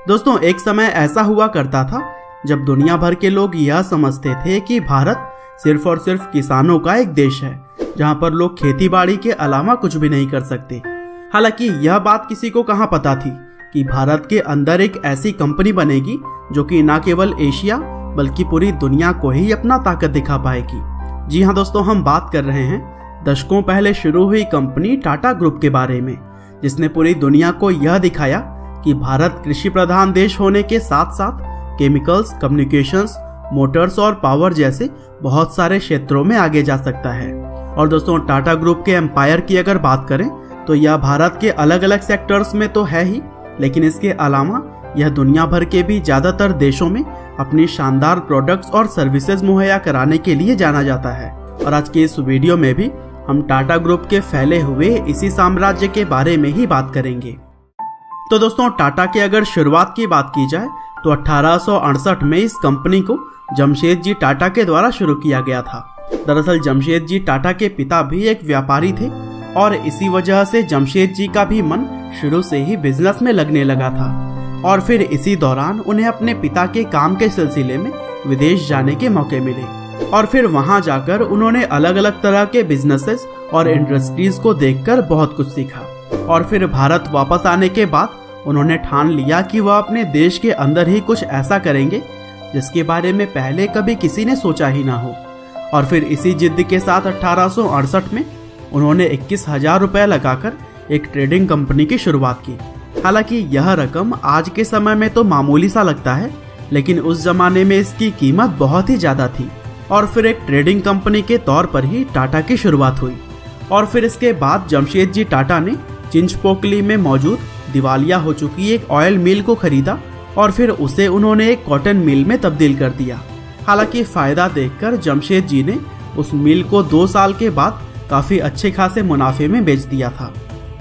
दोस्तों, एक समय ऐसा हुआ करता था जब दुनिया भर के लोग यह समझते थे कि भारत सिर्फ और सिर्फ किसानों का एक देश है, जहां पर लोग खेती बाड़ी के अलावा कुछ भी नहीं कर सकते। हालांकि यह बात किसी को कहां पता थी कि भारत के अंदर एक ऐसी कंपनी बनेगी जो कि न केवल एशिया बल्कि पूरी दुनिया को ही अपना ताकत दिखा पाएगी। जी हाँ दोस्तों, हम बात कर रहे हैं दशकों पहले शुरू हुई कंपनी टाटा ग्रुप के बारे में, जिसने पूरी दुनिया को यह दिखाया कि भारत कृषि प्रधान देश होने के साथ साथ केमिकल्स, कम्युनिकेशंस, मोटर्स और पावर जैसे बहुत सारे क्षेत्रों में आगे जा सकता है। और दोस्तों, टाटा ग्रुप के एम्पायर की अगर बात करें तो यह भारत के अलग अलग सेक्टर्स में तो है ही, लेकिन इसके अलावा यह दुनिया भर के भी ज्यादातर देशों में अपनी शानदार प्रोडक्ट्स और सर्विसेज मुहैया कराने के लिए जाना जाता है। और आज के इस वीडियो में भी हम टाटा ग्रुप के फैले हुए इसी साम्राज्य के बारे में ही बात करेंगे। तो दोस्तों, टाटा के अगर शुरुआत की बात की जाए तो 1868 में इस कंपनी को जमशेद जी टाटा के द्वारा शुरू किया गया था। दरअसल जमशेद जी टाटा के पिता भी एक व्यापारी थे और इसी वजह से जमशेद जी का भी मन शुरू से ही बिजनेस में लगने लगा था। और फिर इसी दौरान उन्हें अपने पिता के काम के सिलसिले में विदेश जाने के मौके मिले और फिर वहां जाकर उन्होंने अलग अलग तरह के बिजनेसेस और इंडस्ट्रीज को देखकर बहुत कुछ सीखा। और फिर भारत वापस आने के बाद उन्होंने ठान लिया कि वह अपने देश के अंदर ही कुछ ऐसा करेंगे जिसके बारे में पहले कभी किसी ने सोचा ही ना हो। और फिर इसी जिद के साथ 1868 में उन्होंने 21,000 रुपए लगाकर एक ट्रेडिंग कंपनी की शुरुआत की। हालांकि यह रकम आज के समय में तो मामूली सा लगता है, लेकिन उस जमाने में इसकी कीमत बहुत ही ज्यादा थी। और फिर एक ट्रेडिंग कंपनी के तौर पर ही टाटा की शुरुआत हुई। और फिर इसके बाद जमशेद जी टाटा ने चिंचपोकली में मौजूद दिवालिया हो चुकी एक ऑयल मिल को खरीदा और फिर उसे उन्होंने एक कॉटन मिल में तब्दील कर दिया। हालांकि फायदा देखकर जमशेद जी ने उस मिल को 2 साल के बाद काफी अच्छे खासे मुनाफे में बेच दिया था।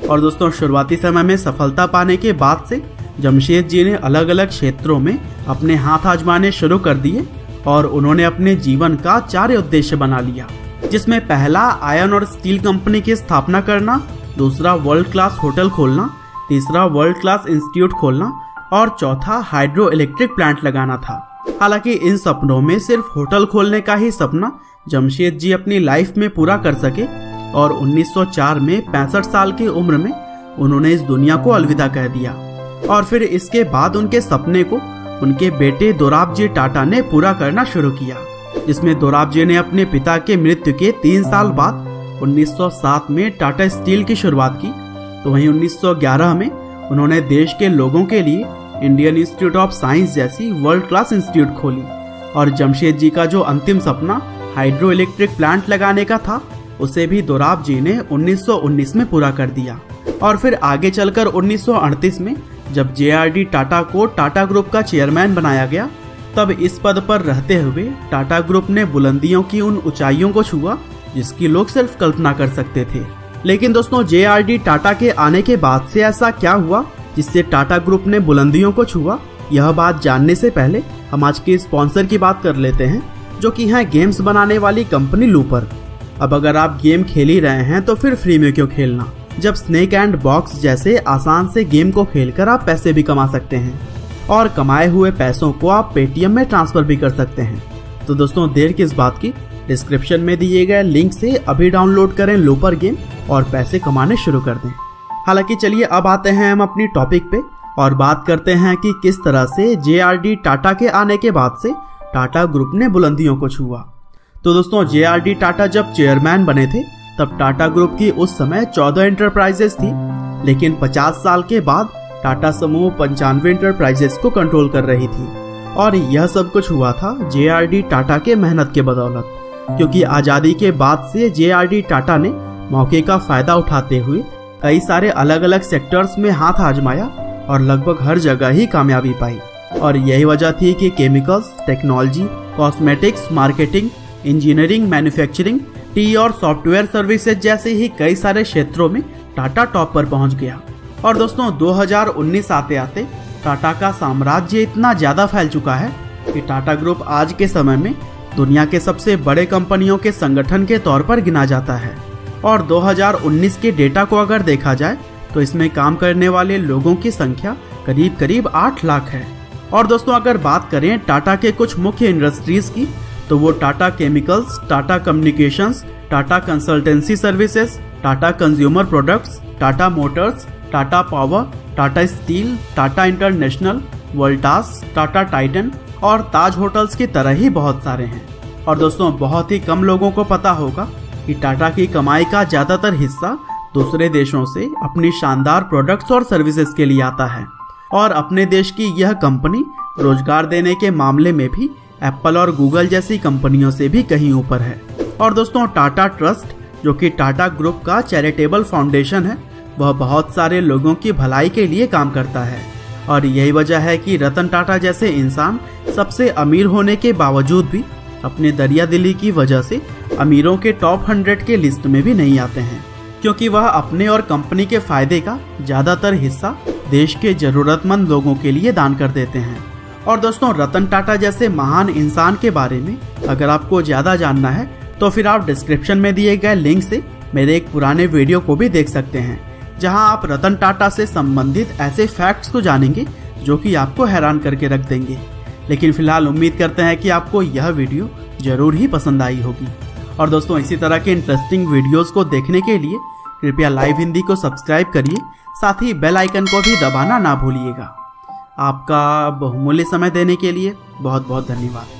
और दोस्तों, शुरुआती समय में सफलता पाने के बाद से जमशेद जी ने अलग अलग क्षेत्रों में अपने हाथ आजमाने शुरू कर दिए और उन्होंने अपने जीवन का 4 उद्देश्य बना लिया, जिसमें पहला आयरन और स्टील कंपनी की स्थापना करना, दूसरा वर्ल्ड क्लास होटल खोलना, तीसरा वर्ल्ड क्लास इंस्टीट्यूट खोलना और चौथा हाइड्रो इलेक्ट्रिक प्लांट लगाना था। हालांकि इन सपनों में सिर्फ होटल खोलने का ही सपना जमशेद जी अपनी लाइफ में पूरा कर सके और 1904 में 65 साल की उम्र में उन्होंने इस दुनिया को अलविदा कह दिया। और फिर इसके बाद उनके सपने को उनके बेटे दोराबजी टाटा ने पूरा करना शुरू किया, जिसमें दोराबजी ने अपने पिता के मृत्यु के 3 साल बाद 1907 में टाटा स्टील की शुरुआत की। तो वहीं 1911 में उन्होंने देश के लोगों के लिए इंडियन इंस्टीट्यूट ऑफ साइंस जैसी वर्ल्ड क्लास इंस्टीट्यूट खोली। और जमशेद जी का जो अंतिम सपना हाइड्रो इलेक्ट्रिक प्लांट लगाने का था, उसे भी दोराबजी ने 1919 में पूरा कर दिया। और फिर आगे चलकर 1938 में जब JRD टाटा को टाटा ग्रुप का चेयरमैन बनाया गया, तब इस पद पर रहते हुए टाटा ग्रुप ने बुलंदियों की उन ऊंचाइयों को छुआ जिसकी लोग सिर्फ कल्पना कर सकते थे। लेकिन दोस्तों, JRD टाटा के आने के बाद से ऐसा क्या हुआ जिससे टाटा ग्रुप ने बुलंदियों को छुआ, यह बात जानने से पहले हम आज के स्पॉन्सर की बात कर लेते हैं, जो कि है गेम्स बनाने वाली कंपनी लूपर। अब अगर आप गेम खेल ही रहे हैं तो फिर फ्री में क्यों खेलना, जब स्नेक एंड बॉक्स जैसे आसान से गेम को खेलकर आप पैसे भी कमा सकते हैं और कमाए हुए पैसों को आप पेटीएम में ट्रांसफर भी कर सकते हैं। तो दोस्तों, देर किस बात की, डिस्क्रिप्शन में दिए गए लिंक से अभी डाउनलोड करें लूपर गेम और पैसे कमाने शुरू कर दें। हालांकि चलिए अब आते हैं हम अपनी टॉपिक पे और बात करते हैं कि किस तरह से JRD टाटा के आने के बाद से टाटा ग्रुप ने बुलंदियों को छुआ। तो दोस्तों, JRD टाटा जब चेयरमैन बने थे तब टाटा ग्रुप की उस समय 14 एंटरप्राइजेस थी, लेकिन 50 साल के बाद टाटा समूह 95 एंटरप्राइजेस को कंट्रोल कर रही थी। और यह सब कुछ हुआ था JRD टाटा के मेहनत के बदौलत, क्योंकि आज़ादी के बाद से JRD टाटा ने मौके का फायदा उठाते हुए कई सारे अलग अलग सेक्टर्स में हाथ आजमाया और लगभग हर जगह ही कामयाबी पाई। और यही वजह थी कि chemicals, technology, cosmetics, marketing, engineering, manufacturing, T और सॉफ्टवेयर सर्विसेज जैसे ही कई सारे क्षेत्रों में टाटा टॉप पर पहुंच गया। और दोस्तों, 2019 आते आते टाटा का साम्राज्य इतना ज्यादा फैल चुका है कि टाटा ग्रुप आज के समय में दुनिया के सबसे बड़े कंपनियों के संगठन के तौर पर गिना जाता है। और 2019 के डेटा को अगर देखा जाए तो इसमें काम करने वाले लोगों की संख्या करीब करीब 8 लाख है। और दोस्तों अगर बात करें टाटा के कुछ मुख्य इंडस्ट्रीज की, तो वो Tata chemicals, Tata communications, Tata consultancy services, Tata consumer products, Tata Motors, Tata power, Tata steel, Tata international, Voltas, Tata Titan और ताज होटल्स की तरह ही बहुत सारे हैं। और दोस्तों बहुत ही कम लोगों को पता होगा कि टाटा की कमाई का ज़्यादातर हिस्सा दूसरे देशों से अपनी शानदार प्रोडक्ट्स और सर्विसेज के लिए आता है। और अपने देश की यह कंपनी रोजगार देने के मामले में भी एप्पल और गूगल जैसी कंपनियों से भी कहीं ऊपर है। और दोस्तों टाटा ट्रस्ट, जो कि टाटा ग्रुप का चैरिटेबल फाउंडेशन है, वह बहुत सारे लोगों की भलाई के लिए काम करता है। और यही वजह है कि रतन टाटा जैसे इंसान सबसे अमीर होने के बावजूद भी अपने दरियादिली की वजह से अमीरों के टॉप 100 के लिस्ट में भी नहीं आते हैं, क्योंकि वह अपने और कंपनी के फायदे का ज़्यादातर हिस्सा देश के ज़रूरतमंद लोगों के लिए दान कर देते हैं। और दोस्तों रतन टाटा जैसे महान इंसान के बारे में अगर आपको ज़्यादा जानना है तो फिर आप डिस्क्रिप्शन में दिए गए लिंक से मेरे एक पुराने वीडियो को भी देख सकते हैं, जहां आप रतन टाटा से संबंधित ऐसे फैक्ट्स को जानेंगे जो कि आपको हैरान करके रख देंगे। लेकिन फिलहाल उम्मीद करते हैं कि आपको यह वीडियो जरूर ही पसंद आई होगी। और दोस्तों इसी तरह के इंटरेस्टिंग वीडियोस को देखने के लिए कृपया लाइव हिंदी को सब्सक्राइब करिए, साथ ही बेल आइकन को भी दबाना ना भूलिएगा। आपका बहुमूल्य समय देने के लिए बहुत बहुत धन्यवाद।